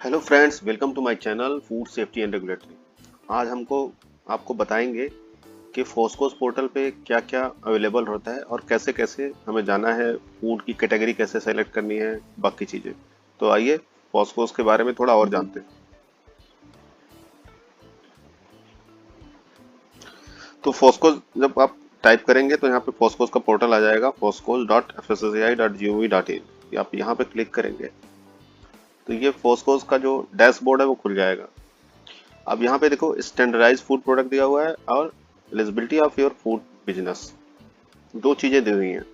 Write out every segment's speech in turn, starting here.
Hello friends, welcome to my channel food safety and regulatory. आज आपको बताएंगे कि फोस्कोस पोर्टल पे क्या क्या अवेलेबल होता है और कैसे कैसे हमें जाना है, फूड की कैटेगरी कैसे सेलेक्ट करनी है, बाकी चीज़ें। तो आइए फोस्कोस के बारे में थोड़ा और जानते हैं। तो फोस्कोस जब आप टाइप करेंगे तो यहाँ पे फोस्कोस का पोर्टल आ जाएगा, foscos.fssi.gov.in। आप यहाँ पे क्लिक करेंगे तो ये फोस्कोस का जो डैशबोर्ड है वो खुल जाएगा। अब यहाँ पे देखो, स्टैंडर्डाइज फूड प्रोडक्ट दिया हुआ है और eligibility of your food business, दो चीजें दी हुई हैं।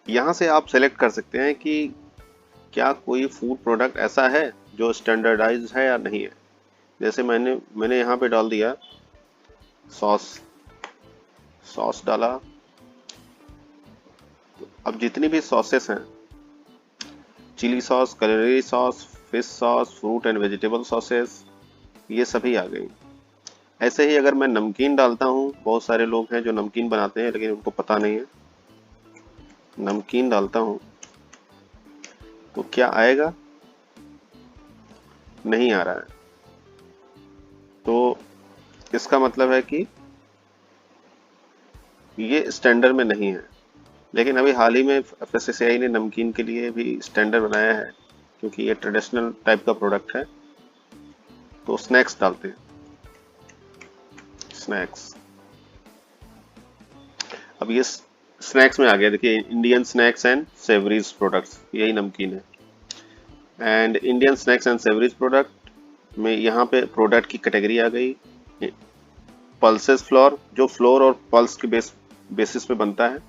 यहाँ से आप सेलेक्ट कर सकते हैं कि क्या कोई फूड प्रोडक्ट ऐसा है जो स्टैंडर्डाइज है या नहीं है। जैसे मैंने यहाँ पे डाल दिया सॉस, सॉस डाला। अब जितनी भी सॉसेस हैं, chilli sauce, culinary sauce, fish sauce, fruit and vegetable sauces, ये सभी आ गई। ऐसे ही अगर मैं नमकीन डालता हूँ, बहुत सारे लोग हैं जो नमकीन बनाते हैं लेकिन उनको पता नहीं है, नमकीन डालता हूँ तो क्या आएगा? नहीं आ रहा है। तो इसका मतलब है कि ये स्टैंडर्ड में नहीं है। लेकिन अभी हाल ही में एफएसएसएआई ने नमकीन के लिए भी स्टैंडर्ड बनाया है, क्योंकि ये ट्रेडिशनल टाइप का प्रोडक्ट है। तो स्नैक्स डालते हैं, स्नैक्स। अब ये स्नैक्स में आ गया, देखिए, Indian snacks and savouries products, यही नमकीन है। And Indian snacks and savouries product में यहाँ पे प्रोडक्ट की कैटेगरी आ गई। पल्सेस फ्लोर, जो फ्लोर और पल्स के बेसिस पे बनता है।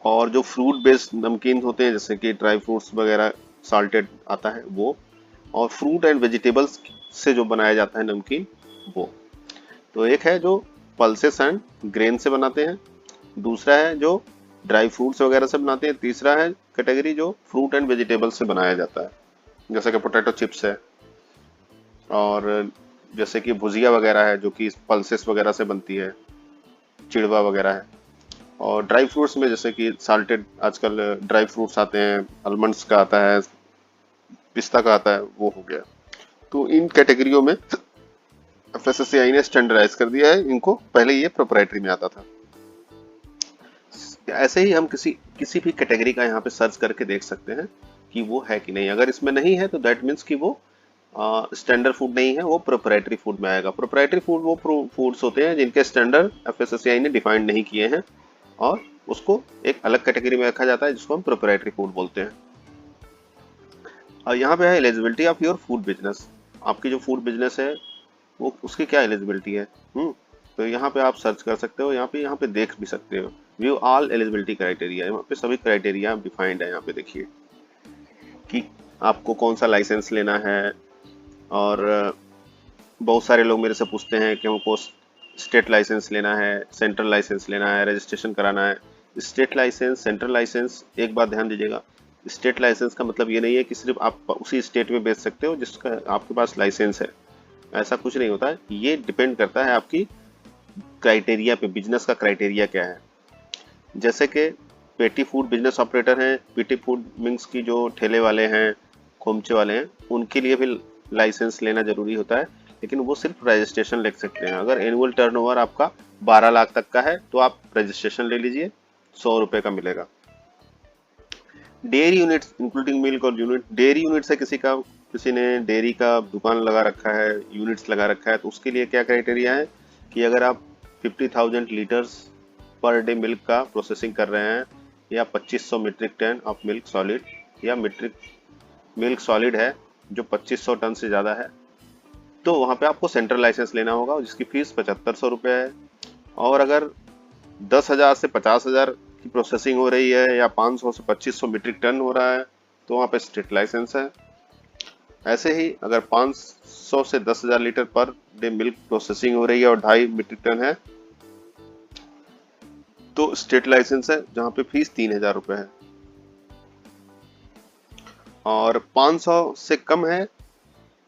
और जो फ्रूट बेस्ड नमकीन होते हैं, जैसे कि ड्राई फ्रूट्स वगैरह, साल्टेड आता है वो। और फ्रूट एंड वेजिटेबल्स से जो बनाया जाता है नमकीन, वो। तो एक है जो पल्सेस एंड ग्रेन से बनाते हैं, दूसरा है जो ड्राई फ्रूट्स वगैरह से बनाते हैं, तीसरा है कैटेगरी जो फ्रूट एंड वेजिटेबल्स से बनाया जाता है, जैसे कि पोटैटो चिप्स है, और जैसे कि भुजिया वगैरह है जो कि पल्सेस वगैरह से बनती है, चिड़वा वगैरह है। और ड्राई फ्रूट्स में जैसे कि साल्टेड, आजकल ड्राई फ्रूट्स आते हैं, आलमंड्स का आता है, पिस्ता का आता है, वो हो गया। तो इन कैटेगरियों में एफएसएसएआई ने स्टैंडर्डाइज कर दिया है इनको, पहले ये प्रोप्राइटरी में आता था। ऐसे ही हम किसी किसी भी कैटेगरी का यहाँ पे सर्च करके देख सकते हैं कि वो है कि नहीं। अगर इसमें नहीं है तो दैट मीन्स कि वो स्टैंडर्ड फूड नहीं है, वो प्रोप्राइटरी फूड में आएगा। प्रोप्राइटरी फूड वो फूड्स होते हैं जिनके स्टैंडर्ड एफएसएसएआई ने डिफाइंड नहीं किए हैं, और उसको एक अलग कैटेगरी में रखा जाता है जिसको हम प्रोप्राइटरी फूड बोलते हैं। और यहाँ पे है eligibility of your food business. आपकी जो फूड बिजनेस है वो, उसकी क्या एलिजिबिलिटी है। तो यहाँ पे आप सर्च कर सकते हो, यहाँ पे देख भी सकते हो। व्यू ऑल एलिजिबिलिटी क्राइटेरिया, यहाँ पे सभी क्राइटेरिया डिफाइंड है। यहाँ पे देखिए कि आपको कौन सा लाइसेंस लेना है। और बहुत सारे लोग मेरे से पूछते हैं कि हमको स्टेट लाइसेंस लेना है, सेंट्रल लाइसेंस लेना है, रजिस्ट्रेशन कराना है। स्टेट लाइसेंस, सेंट्रल लाइसेंस, एक बात ध्यान दीजिएगा, स्टेट लाइसेंस का मतलब ये नहीं है कि सिर्फ आप उसी स्टेट में बेच सकते हो जिसका आपके पास लाइसेंस है। ऐसा कुछ नहीं होता है। ये डिपेंड करता है आपकी क्राइटेरिया पे, बिजनेस का क्राइटेरिया क्या है। जैसे कि पेटी फूड बिजनेस ऑपरेटर हैं, पेटी फूड मीन्स की जो ठेले वाले हैं, खोमचे वाले हैं, उनके लिए भी लाइसेंस लेना जरूरी होता है। लेकिन वो सिर्फ रजिस्ट्रेशन ले सकते हैं। अगर एनुअल टर्नओवर आपका 12 लाख तक का है तो आप रजिस्ट्रेशन ले लीजिए, 100 रुपए का मिलेगा। डेयरी यूनिट्स इंक्लूडिंग मिल्क और यूनिट, डेयरी यूनिट्स है किसी ने डेयरी का दुकान लगा रखा है, यूनिट्स लगा रखा है, तो उसके लिए क्या क्राइटेरिया है कि अगर आप 50,000 लीटर्स पर डे मिल्क का प्रोसेसिंग कर रहे हैं, या 2500 metric ton of milk solid, या मिल्क सॉलिड है जो 2500 टन से ज़्यादा है, तो वहाँ पे आपको सेंट्रल लाइसेंस लेना होगा, जिसकी फीस 7500 रुपये है। और अगर 10,000 से 50,000 की प्रोसेसिंग हो रही है, या 500 से 2500 मीट्रिक टन हो रहा है, तो वहाँ पे स्टेट लाइसेंस है। ऐसे ही अगर 500 से 10,000 litre per day milk processing हो रही है और 2.5 मीट्रिक टन है, तो स्टेट लाइसेंस है, जहाँ पे फीस 3,000 रुपये है। और 500 से कम है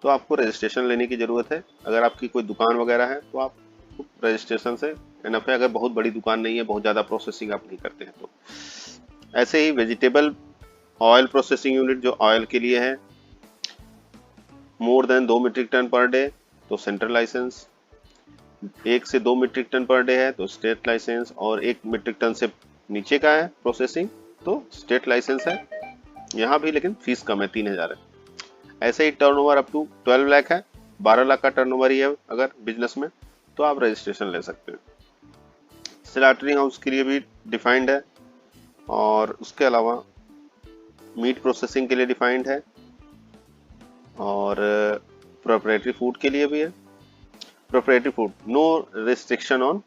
तो आपको रजिस्ट्रेशन लेने की जरूरत है। अगर आपकी कोई दुकान वगैरह है तो आप रजिस्ट्रेशन से एनफ है। अगर बहुत बड़ी दुकान नहीं है, बहुत ज्यादा प्रोसेसिंग आप नहीं करते हैं तो। ऐसे ही वेजिटेबल ऑयल प्रोसेसिंग यूनिट जो ऑयल के लिए है, more than 2 metric ton per day तो सेंट्रल लाइसेंस, 1 से 2 मीट्रिक टन पर डे है तो स्टेट लाइसेंस, और 1 मीट्रिक टन से नीचे का है प्रोसेसिंग तो स्टेट लाइसेंस है यहाँ भी, लेकिन फीस कम है 3000 है। ऐसे ही टर्नओवर अप टू 12 लाख है, 12 लाख का टर्नओवर ही है अगर बिजनेस में, तो आप रजिस्ट्रेशन ले सकते हैं। स्लॉटरिंग हाउस के लिए भी डिफाइंड है, और उसके अलावा मीट प्रोसेसिंग के लिए डिफाइंड है, और प्रोप्राइटरी फूड के लिए भी है। Proprietary food, no restriction on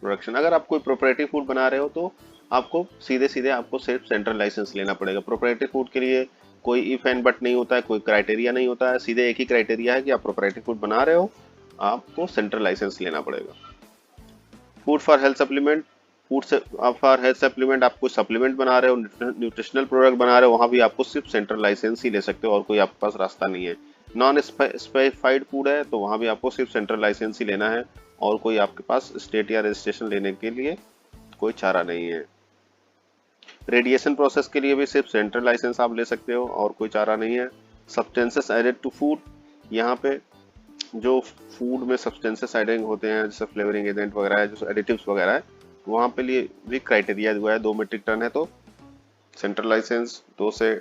production. अगर आप कोई प्रोप्राइटरी फूड बना रहे हो तो आपको सीधे सीधे आपको सिर्फ सेंट्रल लाइसेंस लेना पड़ेगा। प्रोप्राइटरी फूड के लिए कोई इफ एंड बट नहीं होता है, कोई क्राइटेरिया नहीं होता है, सीधे एक ही क्राइटेरिया है कि आप प्रोप्राइटरी फूड बना रहे हो, आपको सेंट्रल लाइसेंस लेना पड़ेगा। Food for health supplement, food for health supplement, आप कोई सप्लीमेंट बना रहे हो, न्यूट्रिशनल प्रोडक्ट बना रहे हो, वहां भी आपको सिर्फ सेंट्रल लाइसेंस ही ले सकते हो और कोई आपके पास रास्ता नहीं है। नॉन स्पेसिफाइड फूड है तो वहां भी आपको सिर्फ सेंट्रल लाइसेंस ही लेना है और कोई आपके पास स्टेट या रजिस्ट्रेशन लेने के लिए कोई चारा नहीं है। रेडिएशन प्रोसेस के लिए भी सिर्फ सेंट्रल लाइसेंस आप ले सकते हो और कोई चारा नहीं है। सब्सटेंसेस एडेड टू फूड, यहाँ पे जो फूड में सब्सटेंसेस एडिंग होते हैं जैसे फ्लेवरिंग एजेंट वगैरह है, जो एडिटिव्स वगैरह है, वहाँ पे लिए भी क्राइटेरिया हुआ है। 2 मीट्रिक टन है तो सेंट्रल लाइसेंस, 2 से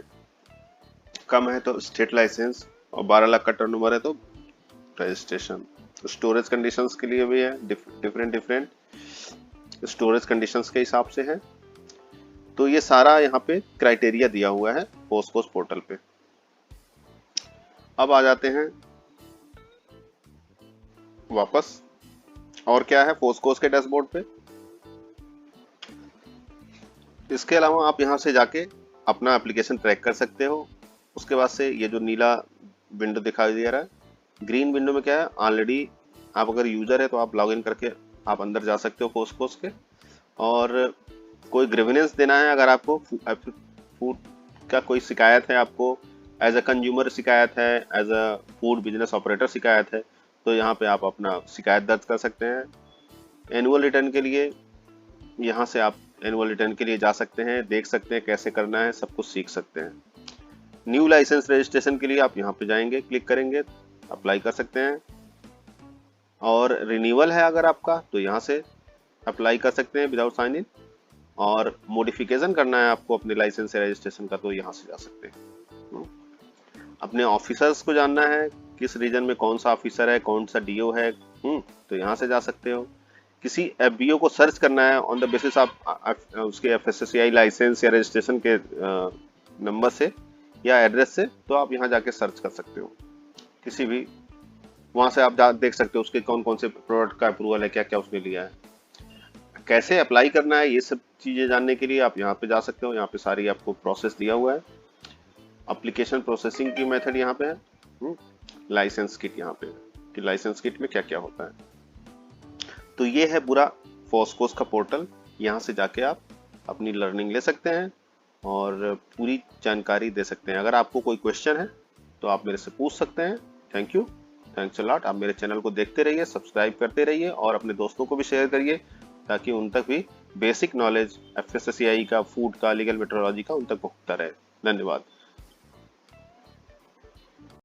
कम है तो स्टेट लाइसेंस, और 12 लाख का टर्नओवर है तो रजिस्ट्रेशन। स्टोरेज कंडीशंस के लिए भी है, डिफरेंट स्टोरेज कंडीशंस के हिसाब से है। तो ये सारा यहाँ पे क्राइटेरिया दिया हुआ है फोस्कोस पोर्टल पे। अब आ जाते हैं वापस, और क्या है फोस्कोस के डैशबोर्ड पे। इसके अलावा आप यहाँ से जाके अपना एप्लीकेशन ट्रैक कर सकते हो। उसके बाद से ये जो नीला विंडो दिखाई दे रहा है, ग्रीन विंडो में क्या है, ऑलरेडी आप अगर यूजर है तो आप लॉगिन करके आप अंदर जा सकते हो फोस्कोस के, और कोई ग्रीवेंस देना है अगर आपको फूड का कोई शिकायत है, आपको एज अ कंज्यूमर शिकायत है, as a food business operator शिकायत है, तो यहाँ पे आप अपना शिकायत दर्ज कर सकते हैं। एनुअल रिटर्न के लिए यहाँ से आप एनुअल रिटर्न के लिए जा सकते हैं, देख सकते हैं कैसे करना है, सब कुछ सीख सकते हैं। न्यू लाइसेंस रजिस्ट्रेशन के लिए आप यहाँ पे जाएंगे, क्लिक करेंगे, अप्लाई कर सकते हैं। और रिन्यूअल है अगर आपका तो यहाँ से अप्लाई कर सकते हैं विदाउट साइन इन, और मॉडिफिकेशन करना है आपको अपने लाइसेंस रजिस्ट्रेशन का तो यहाँ से जा सकते हैं। अपने ऑफिसर्स को जानना है, किस रीजन में कौन सा ऑफिसर है, कौन सा डीओ है, तो यहाँ से जा सकते हो। किसी एफबीओ को सर्च करना है ऑन द बेसिस आप उसके एफएसएससीआई लाइसेंस या रजिस्ट्रेशन के नंबर से या एड्रेस से, तो आप यहाँ जाके सर्च कर सकते हो किसी भी, वहां से आप देख सकते हो उसके कौन कौन से प्रोडक्ट का अप्रूवल है, क्या क्या उसने लिया है, कैसे अप्लाई करना है, ये सब चीजें जानने के लिए आप यहाँ पे जा सकते हो। यहाँ पे सारी आपको प्रोसेस दिया हुआ है। एप्लीकेशन प्रोसेसिंग की मेथड यहाँ पे है, लाइसेंस किट यहाँ पे कि लाइसेंस किट में क्या क्या होता है। तो ये है पूरा फोस्कोस का पोर्टल, यहाँ से जाके आप अपनी लर्निंग ले सकते हैं और पूरी जानकारी दे सकते हैं। अगर आपको कोई क्वेश्चन है तो आप मेरे से पूछ सकते हैं। Thank you, thanks a lot. आप मेरे चैनल को देखते रहिए, सब्सक्राइब करते रहिए और अपने दोस्तों को भी शेयर करिए ताकि उन तक भी बेसिक नॉलेज एफएसएससीआई का, फूड का, लीगल मेट्रोलॉजी का उन तक पहुंचता रहे। धन्यवाद।